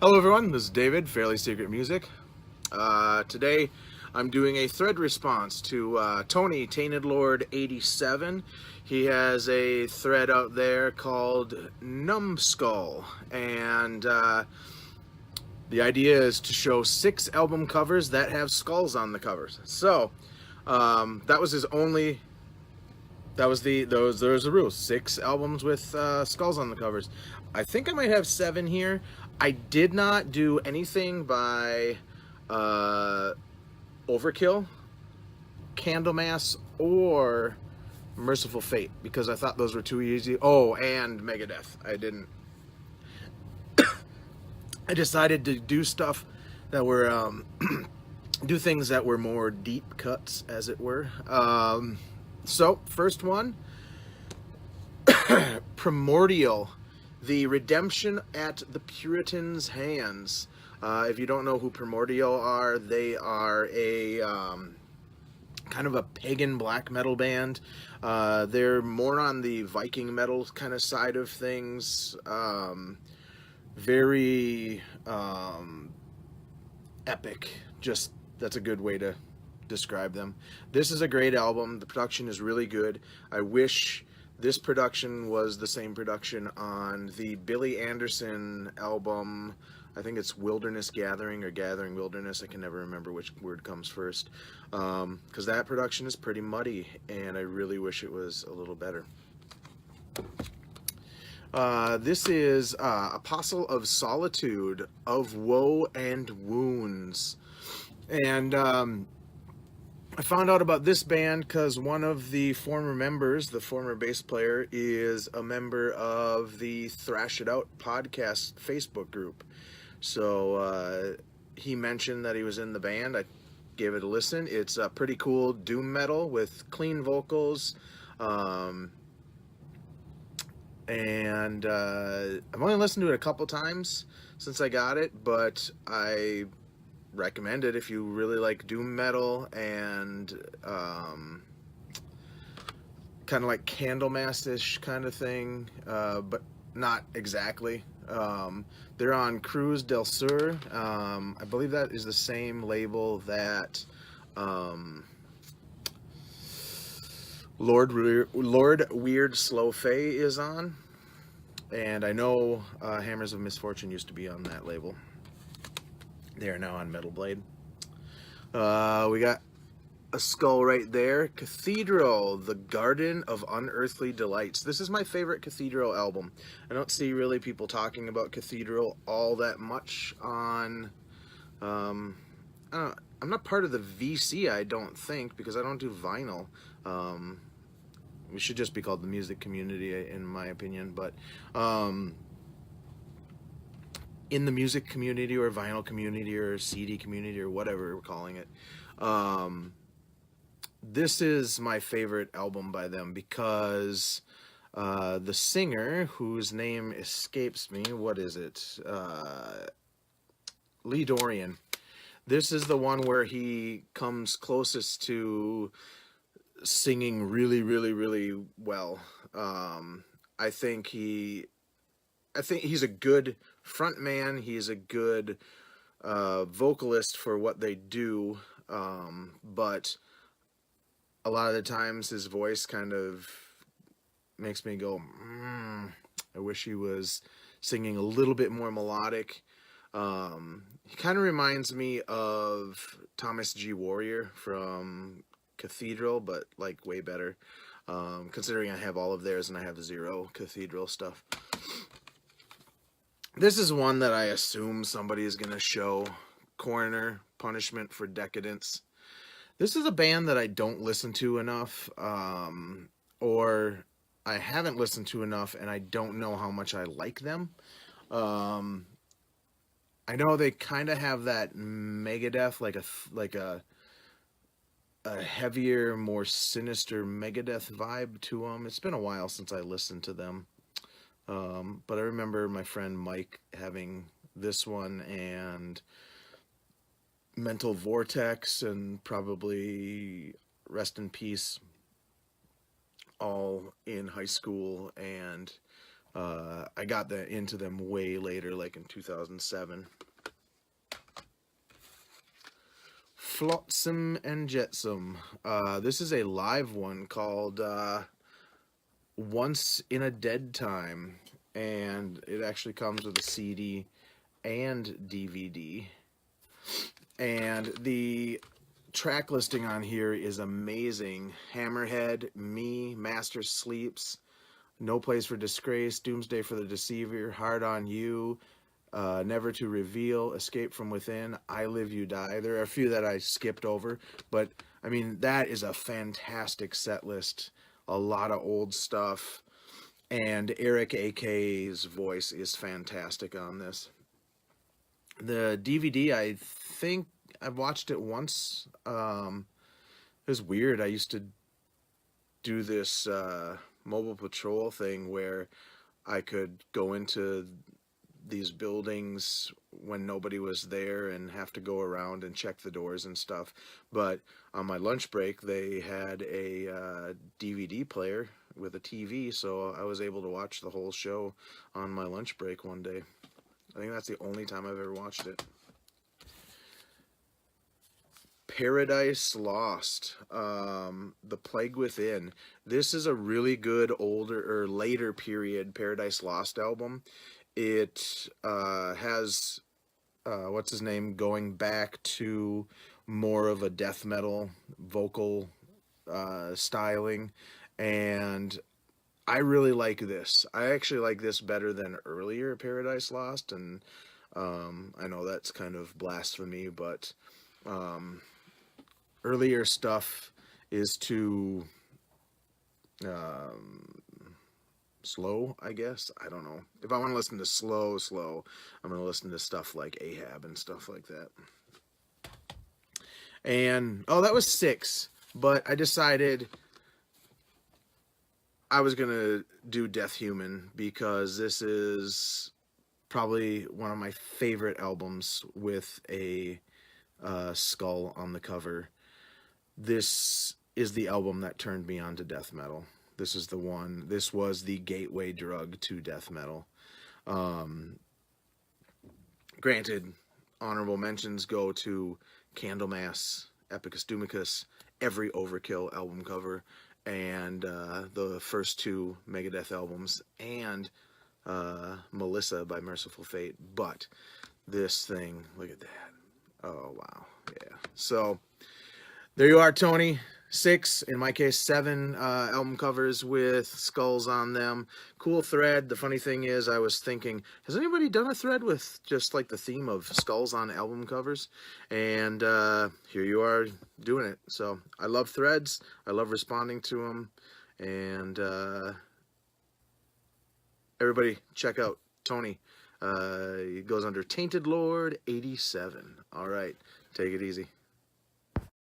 Hello everyone, this is David, Fairly Secret Music. Today I'm doing a thread response to Tony, Tainted Lord87. He has a thread out there called Numb, and the idea is to show 6 album covers that have skulls on the covers. So that was his only. That was those the rules. 6 albums with skulls on the covers. I think I might have 7 here. I did not do anything by Overkill, Candlemass, or Merciful Fate because I thought those were too easy. Oh, and Megadeth. I didn't. I decided to do stuff that were do things that were more deep cuts, as it were. So, first one, Primordial, the redemption at the Puritans' hands. If you don't know who Primordial are, they are a kind of a pagan black metal band. They're more on the Viking metal kind of side of things. Very epic. Just, that's a good way to describe them. This is a great album. The production is really good. I wish this production was the same production on the Billy Anderson album. I think it's Wilderness Gathering or Gathering Wilderness. I can never remember which word comes first. Because that production is pretty muddy, and I really wish it was a little better. This is Apostle of Solitude, of Woe and Wounds. And I found out about this band because one of the former members, the former bass player, is a member of the Thrash It Out podcast Facebook group. So he mentioned that he was in the band. I gave it a listen. It's pretty cool doom metal with clean vocals. And I've only listened to it a couple times since I got it, but I recommend it if you really like doom metal and kind of like Candlemass-ish kind of thing, but not exactly. They're on Cruz del Sur. I believe that is the same label that Lord Weird Slow Fay is on, and I know Hammers of Misfortune used to be on that label. They are now on Metal Blade. We got a skull right there. Cathedral, the Garden of Unearthly Delights. This is my favorite Cathedral album. I don't see really people talking about Cathedral all that much on... I'm not part of the VC, I don't think, because I don't do vinyl. We should just be called the music community, in my opinion, but... in the music community or vinyl community or CD community or whatever we're calling it, this is my favorite album by them because the singer, whose name escapes me, what is it? Lee Dorian. This is the one where he comes closest to singing really, really, really well. I think he's a good front man. He's a good vocalist for what they do, but a lot of the times his voice kind of makes me go, I wish he was singing a little bit more melodic. He kind of reminds me of Thomas G. Warrior from Cathedral, but like way better, considering I have all of theirs and I have 0 Cathedral stuff. This is one that I assume somebody is going to show. Coroner, Punishment for Decadence. This is a band that I don't listen to enough, or I haven't listened to enough, and I don't know how much I like them. I know they kind of have that Megadeth, like a heavier, more sinister Megadeth vibe to them. It's been a while since I listened to them. But I remember my friend Mike having this one and Mental Vortex and probably Rest in Peace all in high school and I got into them way later, like in 2007. Flotsam and Jetsam. This is a live one called Once in a Dead Time, and it actually comes with a CD and DVD. And the track listing on here is amazing. Hammerhead, Me, Master Sleeps, No Place for Disgrace, Doomsday for the Deceiver, Hard on You, Never to Reveal, Escape from Within, I Live You Die. There are a few that I skipped over, but I mean, that is a fantastic set list. A lot of old stuff, and Eric AK's voice is fantastic on this. The DVD, I think I've watched it once. It was weird. I used to do this mobile patrol thing where I could go into these buildings when nobody was there and have to go around and check the doors and stuff. But on my lunch break, they had a DVD player with a TV, so I was able to watch the whole show on my lunch break one day. I think that's the only time I've ever watched it. Paradise Lost, The Plague Within. This is a really good older or later period Paradise Lost album. It has what's his name going back to more of a death metal vocal styling, and I really like this. I actually like this better than earlier Paradise Lost, and I know that's kind of blasphemy, but earlier stuff is too slow, I guess. I don't know. If I want to listen to slow, I'm going to listen to stuff like Ahab and stuff like that. And, oh, that was 6. But I decided I was going to do Death Human because this is probably one of my favorite albums with a skull on the cover. This is the album that turned me on to death metal. This is the one. This was the gateway drug to death metal. Granted, honorable mentions go to Candlemass, Epicus Doomicus, every Overkill album cover, and the first 2 Megadeth albums, and Melissa by Merciful Fate. But this thing, look at that. Oh, wow. Yeah. So there you are, Tony. 6, in my case 7 album covers with skulls on them. Cool thread. The funny thing is, I was thinking, has anybody done a thread with just like the theme of skulls on album covers? And here you are doing it. So I love threads. I love responding to them. And everybody check out Tony. He goes under Tainted Lord 87. All right. Take it easy.